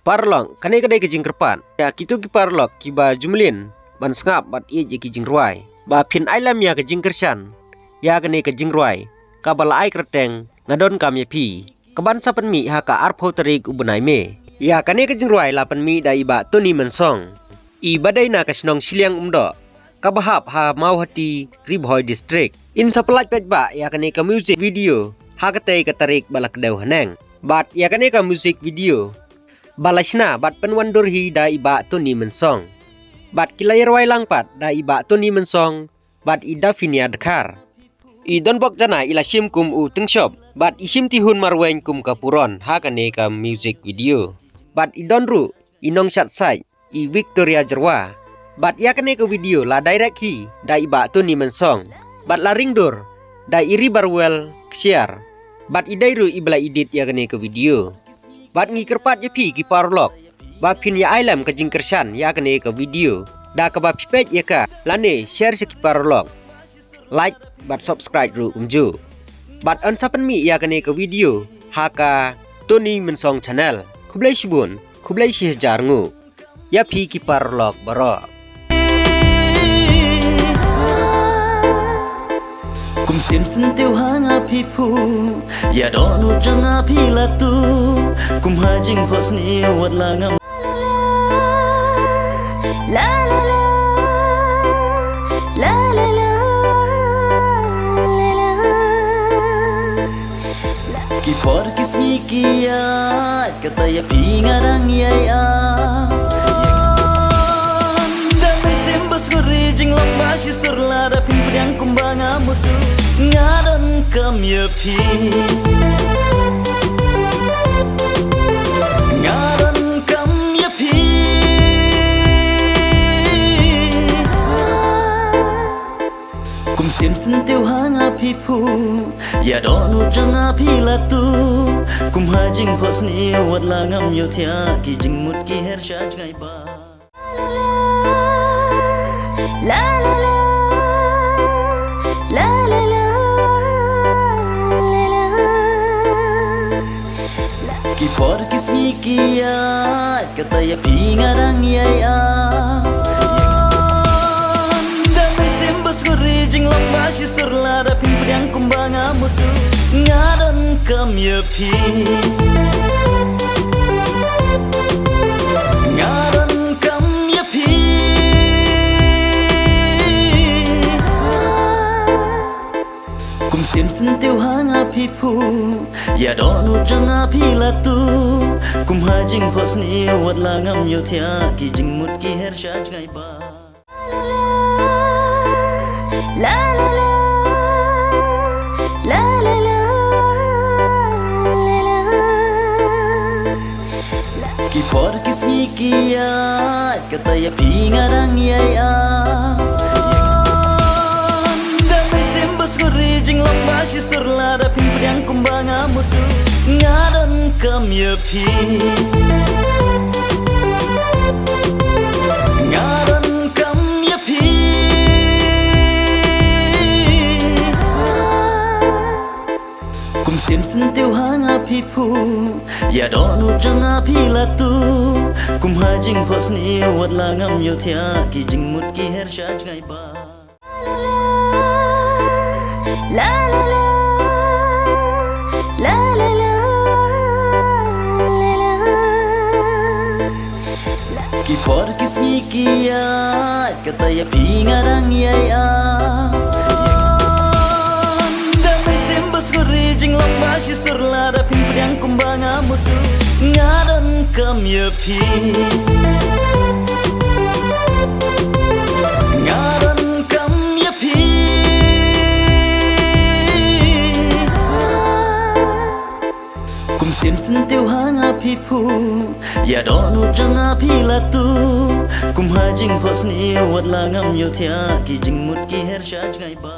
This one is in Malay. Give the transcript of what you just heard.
Parlong kane kadai ke jing kerpan. Ya kitu ki parlok ki ba jumlin ban sngap bat i je ki jing ruai. Ba phin ailam ya ke jing kersan. Ya kane ke jing ruai. Ka bala ai kreteng ngadon kam ya pi. Keban sapan mi ha ka arpho tarik ubenai me. Ya kane ke jing ruai lapan mi da iba tuni mensong. I badai na kasnong siliang umdo. Ka bahap ha mau hati Ribhoi district. In sapelaj pej ba ya kane ke music video. Ha katai ka tarik balak dau haneng. Bat ya kane ka music video. Balasna bat penwandur hi da iba tuni mensong. Bat kilayar wai langpat da iba tuni mensong. Bat ida finia dekar. I don bok jana ila sim kum u tengshop. Bat isim tihun marwen kum kapuron ha kane ka music video. Bat i don ru inong sat sai i Victoria Jerwa. Bat ya kane ka video la direct hi da iba tuni mensong. Bat la ringdur da iri barwel ksiar. Bat idai ru ibla edit ya kane ka video. Bat ngi kerpat ya pi ki parlok. Bat pin ya ailam ka jing kersan ya kane ka video. Da ka ba pipet ya ka lane share se ki parlok. Like bat subscribe ru umju. Bat on sapan mi ya kane ka video. Haka Tony Mensong channel. Kublai shibun, kublai shi jarngu. Ya pi ki parlok barok. Kum sim sin tiêu hang a pi pu ya do nu jang a pi la tu kum ha jing phos ni wat la ngam la la la la la la ki por ki si ki ya kata ya pi ngarang ya ya dan sim bas gori jing long ba shi sur la da pin pedang kumbang amutu ngaran kam ya pi ngaran kam ya pi kum sim sin tiêu hang a pi pu ya do nu jang a pi la tu kum ha jing phos ni wat la ngam yo thia ki jing mut ki her sha ngai ba la la la la la la ki por ki si ki ya kata ya pi ngarang ya ya dan sim bas gori jing long ba shi sur la da pin pedang kumbang amutu ngaran kam ya pi ngaran kam ya pi kum sim sin tiêu hang a pi pu ya do nu jang a pi la tu kum ha jing phos ni wat la ngam yo thia ki jing mut ki her sha ngai ba la la la la la la ki por ki si ki ya kata ya pi ngarang ya ya bas gori jing long ba shi sur la da pin pedang kumbang amutu ngaran kam ya pi ngaran kam ya pi kum sim sin tiêu hang a pi pu ya do nu jang a pi la tu kum ha jing phos ni wat la ngam yo thia ki jing mut ki her sha ngai ba la la la la la la ki por ki si ki ya kata ya pi ngarang ya ya dan sim bas gori jing long ba shi sur la da pin pedang kumbang amutu ngaran kam ya pi ngaran kam ya pi kum sim sin tiêu hang a pi pu ya do nu jang a pi la tu kum ha jing phos ni wat la ngam yo thia ki jing mut ki her sha ngai ba